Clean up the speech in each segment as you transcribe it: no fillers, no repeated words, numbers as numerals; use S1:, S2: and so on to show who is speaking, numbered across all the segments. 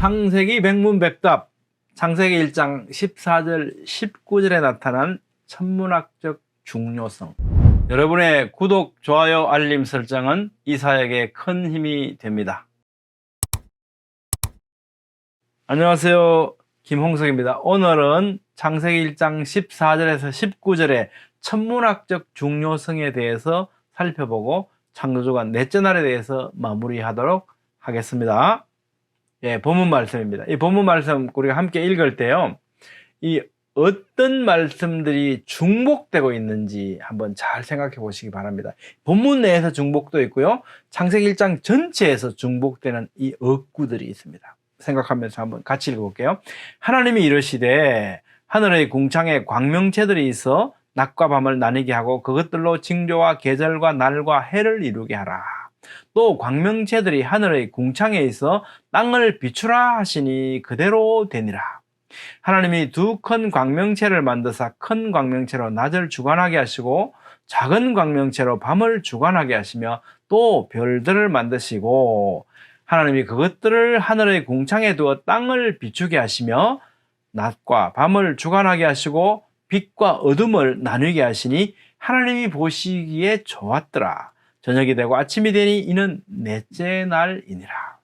S1: 창세기 백문백답, 창세기 1장 14절 19절에 나타난 천문학적 중요성. 여러분의 구독, 좋아요, 알림 설정은 이 사역에 큰 힘이 됩니다. 안녕하세요, 김홍석입니다. 오늘은 창세기 1장 14절에서 19절의 천문학적 중요성에 대해서 살펴보고 창조주가 넷째 날에 대해서 마무리하도록 하겠습니다. 예, 본문 말씀입니다. 이 본문 말씀 우리가 함께 읽을 때요, 이 어떤 말씀들이 중복되고 있는지 한번 잘 생각해 보시기 바랍니다. 본문 내에서 중복도 있고요, 창세기 1장 전체에서 중복되는 이 어구들이 있습니다. 생각하면서 한번 같이 읽어볼게요. 하나님이 이르시되 하늘의 궁창에 광명체들이 있어 낮과 밤을 나뉘게 하고 그것들로 징조와 계절과 날과 해를 이루게 하라. 또 광명체들이 하늘의 궁창에 있어 땅을 비추라 하시니 그대로 되니라. 하나님이 두 큰 광명체를 만드사 큰 광명체로 낮을 주관하게 하시고 작은 광명체로 밤을 주관하게 하시며 또 별들을 만드시고 하나님이 그것들을 하늘의 궁창에 두어 땅을 비추게 하시며 낮과 밤을 주관하게 하시고 빛과 어둠을 나누게 하시니 하나님이 보시기에 좋았더라. 저녁이 되고 아침이 되니 이는 넷째 날이니라.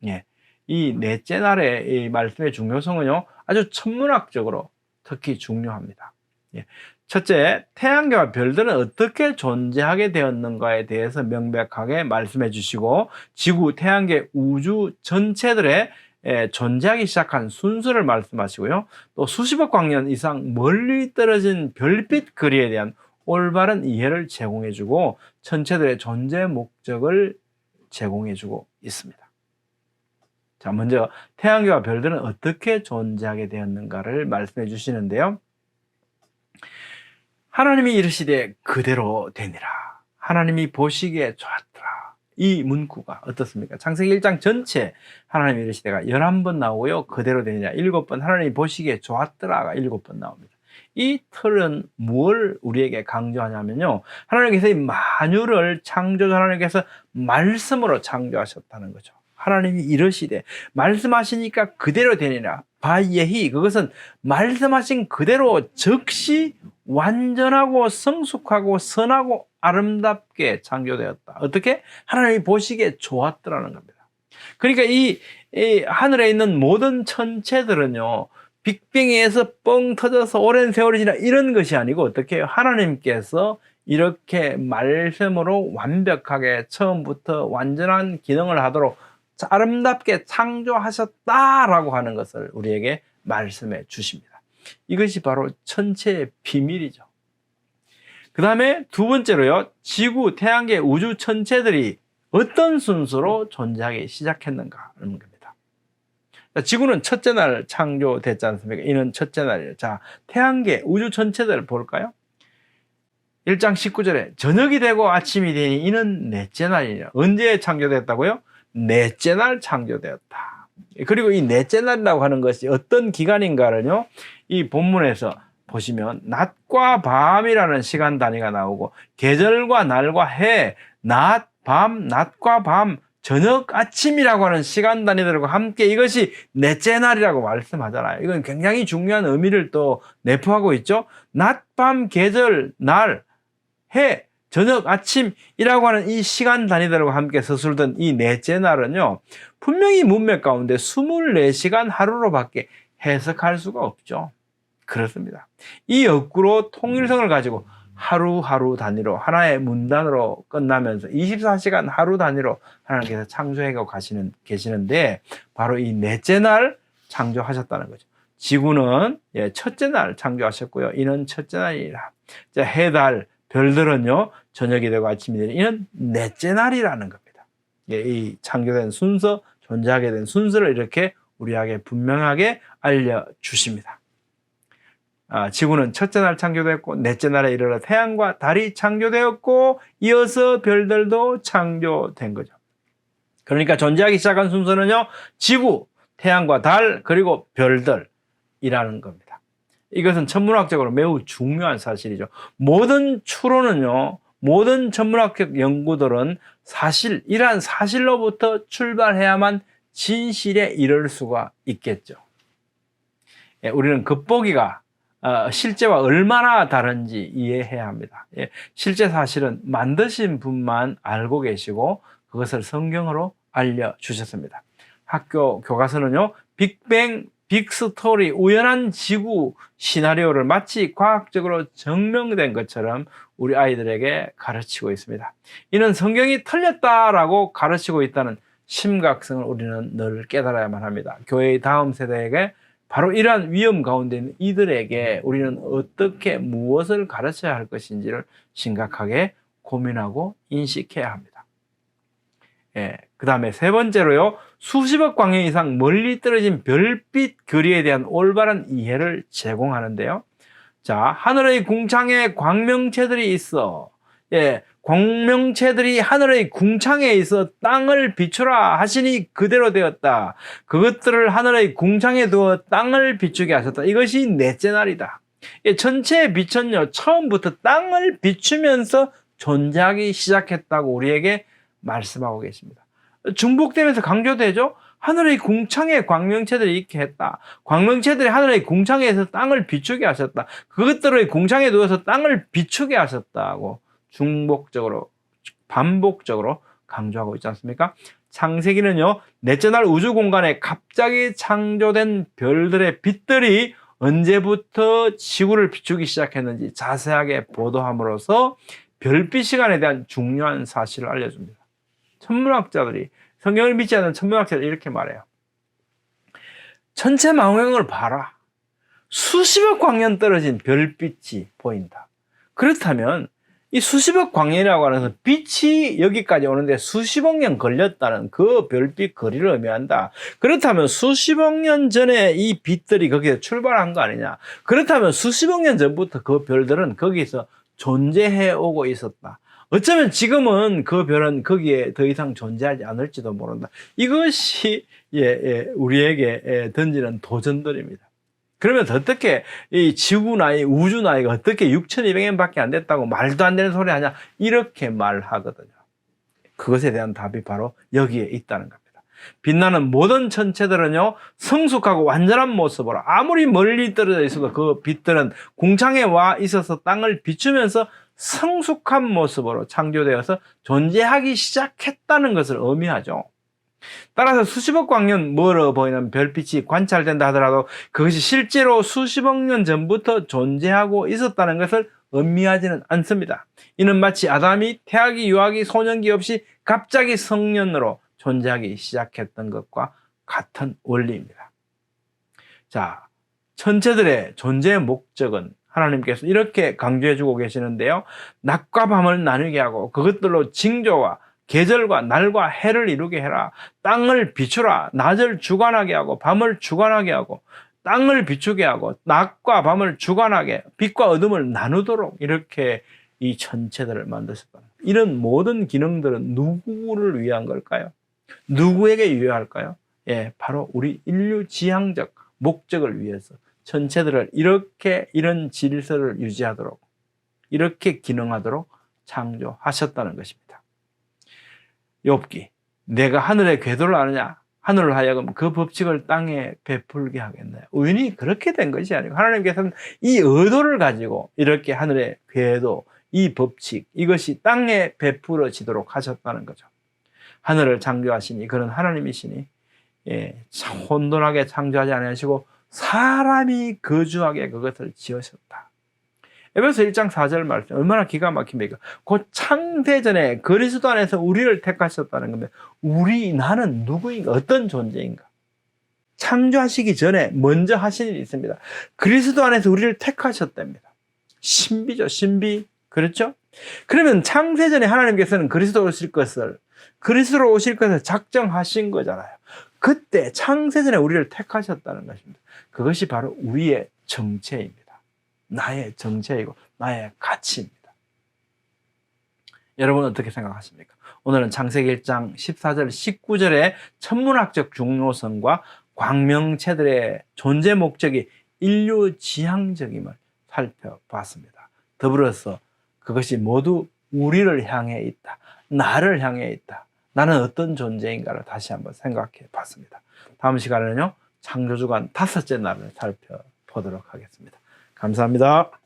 S1: 예, 이 넷째 날의 이 말씀의 중요성은요, 아주 천문학적으로 특히 중요합니다. 예, 첫째, 태양계와 별들은 어떻게 존재하게 되었는가에 대해서 명백하게 말씀해 주시고 지구, 태양계, 우주 전체들의 존재하기 시작한 순서를 말씀하시고요, 또 수십억 광년 이상 멀리 떨어진 별빛 거리에 대한 올바른 이해를 제공해주고 천체들의 존재 목적을 제공해주고 있습니다. 자, 먼저 태양계와 별들은 어떻게 존재하게 되었는가를 말씀해 주시는데요, 하나님이 이르시되 그대로 되니라. 하나님이 보시기에 좋았더라. 이 문구가 어떻습니까? 창세기 1장 전체 하나님이 이르시되가 11번 나오고요, 그대로 되니라 7번, 하나님이 보시기에 좋았더라가 7번 나옵니다. 이 틀은 뭘 우리에게 강조하냐면요, 하나님께서 이 만유를 창조주 하나님께서 말씀으로 창조하셨다는 거죠. 하나님이 이르시되 말씀하시니까 그대로 되니라. 바예히, 그것은 말씀하신 그대로 즉시 완전하고 성숙하고 선하고 아름답게 창조되었다. 어떻게? 하나님이 보시기에 좋았더라는 겁니다. 그러니까 이 하늘에 있는 모든 천체들은요, 빅뱅에 의해서 뻥 터져서 오랜 세월이 지나 이런 것이 아니고 어떻게 해요? 하나님께서 이렇게 말씀으로 완벽하게 처음부터 완전한 기능을 하도록 아름답게 창조하셨다라고 하는 것을 우리에게 말씀해 주십니다. 이것이 바로 천체의 비밀이죠. 그 다음에 두 번째로요, 지구, 태양계, 우주 천체들이 어떤 순서로 존재하기 시작했는가 하는 겁니다. 지구는 첫째 날 창조됐지 않습니까? 이는 첫째 날이에요. 자, 태양계, 우주 전체들을 볼까요? 1장 19절에 저녁이 되고 아침이 되니 이는 넷째 날이냐. 언제 창조됐다고요? 넷째 날 창조되었다. 그리고 이 넷째 날이라고 하는 것이 어떤 기간인가를요, 이 본문에서 보시면 낮과 밤이라는 시간 단위가 나오고 계절과 날과 해, 낮, 밤, 낮과 밤, 저녁, 아침이라고 하는 시간 단위들과 함께 이것이 넷째 날이라고 말씀하잖아요. 이건 굉장히 중요한 의미를 또 내포하고 있죠. 낮, 밤, 계절, 날, 해, 저녁, 아침이라고 하는 이 시간 단위들과 함께 서술된 이 넷째 날은요, 분명히 문맥 가운데 24시간 하루로밖에 해석할 수가 없죠. 그렇습니다. 이 역구로 통일성을 가지고 하루하루 단위로 하나의 문단으로 끝나면서 24시간 하루 단위로 하나님께서 창조해가고 계시는데 바로 이 넷째 날 창조하셨다는 거죠. 지구는 첫째 날 창조하셨고요, 이는 첫째 날이라. 자, 해, 달, 별들은요 저녁이 되고 아침이 되니 이는 넷째 날이라는 겁니다. 이 창조된 순서, 존재하게 된 순서를 이렇게 우리에게 분명하게 알려주십니다. 지구는 첫째 날 창조되었고 넷째 날에 이르러 태양과 달이 창조되었고 이어서 별들도 창조된 거죠. 그러니까 존재하기 시작한 순서는요, 지구, 태양과 달, 그리고 별들이라는 겁니다. 이것은 천문학적으로 매우 중요한 사실이죠. 모든 추론은요, 모든 천문학적 연구들은 이러한 사실로부터 출발해야만 진실에 이를 수가 있겠죠. 예, 우리는 겉보기가 실제와 얼마나 다른지 이해해야 합니다. 예, 실제 사실은 만드신 분만 알고 계시고 그것을 성경으로 알려주셨습니다. 학교 교과서는요, 빅뱅, 빅스토리, 우연한 지구 시나리오를 마치 과학적으로 증명된 것처럼 우리 아이들에게 가르치고 있습니다. 이는 성경이 틀렸다라고 가르치고 있다는 심각성을 우리는 늘 깨달아야만 합니다. 교회의 다음 세대에게 바로 이러한 위험 가운데 있는 이들에게 우리는 어떻게 무엇을 가르쳐야 할 것인지를 심각하게 고민하고 인식해야 합니다. 예, 그 다음에 세 번째로요, 수십억 광년 이상 멀리 떨어진 별빛 거리에 대한 올바른 이해를 제공하는데요. 자, 하늘의 궁창에 광명체들이 있어. 예, 광명체들이 하늘의 궁창에 있어 땅을 비추라 하시니 그대로 되었다. 그것들을 하늘의 궁창에 두어 땅을 비추게 하셨다. 이것이 넷째 날이다. 예, 천체의 빛은요, 처음부터 땅을 비추면서 존재하기 시작했다고 우리에게 말씀하고 계십니다. 중복되면서 강조되죠? 하늘의 궁창에 광명체들이 있게 했다. 광명체들이 하늘의 궁창에서 땅을 비추게 하셨다. 그것들의 궁창에 두어서 땅을 비추게 하셨다고 중복적으로, 반복적으로 강조하고 있지 않습니까? 창세기는요, 넷째 날 우주 공간에 갑자기 창조된 별들의 빛들이 언제부터 지구를 비추기 시작했는지 자세하게 보도함으로써 별빛 시간에 대한 중요한 사실을 알려줍니다. 천문학자들이, 성경을 믿지 않는 천문학자들이 이렇게 말해요. 천체 망원경을 봐라. 수십억 광년 떨어진 별빛이 보인다. 그렇다면 이 수십억 광년이라고 하는 빛이 여기까지 오는데 수십억 년 걸렸다는 그 별빛 거리를 의미한다. 그렇다면 수십억 년 전에 이 빛들이 거기서 출발한 거 아니냐. 그렇다면 수십억 년 전부터 그 별들은 거기서 존재해 오고 있었다. 어쩌면 지금은 그 별은 거기에 더 이상 존재하지 않을지도 모른다. 이것이 우리에게 던지는 도전들입니다. 그러면 어떻게 이 지구 나이, 우주 나이가 어떻게 6,200년밖에 안 됐다고 말도 안 되는 소리 하냐? 이렇게 말하거든요. 그것에 대한 답이 바로 여기에 있다는 겁니다. 빛나는 모든 천체들은요, 성숙하고 완전한 모습으로 아무리 멀리 떨어져 있어도 그 빛들은 궁창에 와 있어서 땅을 비추면서 성숙한 모습으로 창조되어서 존재하기 시작했다는 것을 의미하죠. 따라서 수십억 광년 멀어 보이는 별빛이 관찰된다 하더라도 그것이 실제로 수십억 년 전부터 존재하고 있었다는 것을 의미하지는 않습니다. 이는 마치 아담이 태아기, 유아기, 소년기 없이 갑자기 성년으로 존재하기 시작했던 것과 같은 원리입니다. 자, 천체들의 존재의 목적은 하나님께서 이렇게 강조해주고 계시는데요. 낮과 밤을 나누게 하고 그것들로 징조와 계절과 날과 해를 이루게 해라. 땅을 비추라. 낮을 주관하게 하고 밤을 주관하게 하고 땅을 비추게 하고 낮과 밤을 주관하게 빛과 어둠을 나누도록 이렇게 이 천체들을 만드셨다. 이런 모든 기능들은 누구를 위한 걸까요? 누구에게 유효할까요? 예, 바로 우리 인류 지향적 목적을 위해서 천체들을 이렇게 이런 질서를 유지하도록 이렇게 기능하도록 창조하셨다는 것입니다. 욥기, 내가 하늘의 궤도를 아느냐? 하늘을 하여금 그 법칙을 땅에 베풀게 하겠나요? 우연히 그렇게 된 것이 아니고 하나님께서는 이 의도를 가지고 이렇게 하늘의 궤도, 이 법칙, 이것이 땅에 베풀어지도록 하셨다는 거죠. 하늘을 창조하시니 그는 하나님이시니 혼돈하게 창조하지 아니하시고 사람이 거주하게 그것을 지으셨다. 에베소 1장 4절 말씀 얼마나 기가 막힙니까? 곧 창세전에 그리스도 안에서 우리를 택하셨다는 겁니다. 나는 누구인가? 어떤 존재인가? 창조하시기 전에 먼저 하신 일이 있습니다. 그리스도 안에서 우리를 택하셨답니다. 신비죠, 신비. 그렇죠? 그러면 창세전에 하나님께서는 그리스도로 오실 것을 작정하신 거잖아요. 그때 창세전에 우리를 택하셨다는 것입니다. 그것이 바로 우리의 정체입니다. 나의 정체이고 나의 가치입니다. 여러분 어떻게 생각하십니까? 오늘은 창세기 1장 14절 19절의 천문학적 중요성과 광명체들의 존재 목적이 인류 지향적임을 살펴봤습니다. 더불어서 그것이 모두 우리를 향해 있다. 나를 향해 있다. 나는 어떤 존재인가를 다시 한번 생각해 봤습니다. 다음 시간에는요, 창조주간 5째 날을 살펴보도록 하겠습니다. 감사합니다.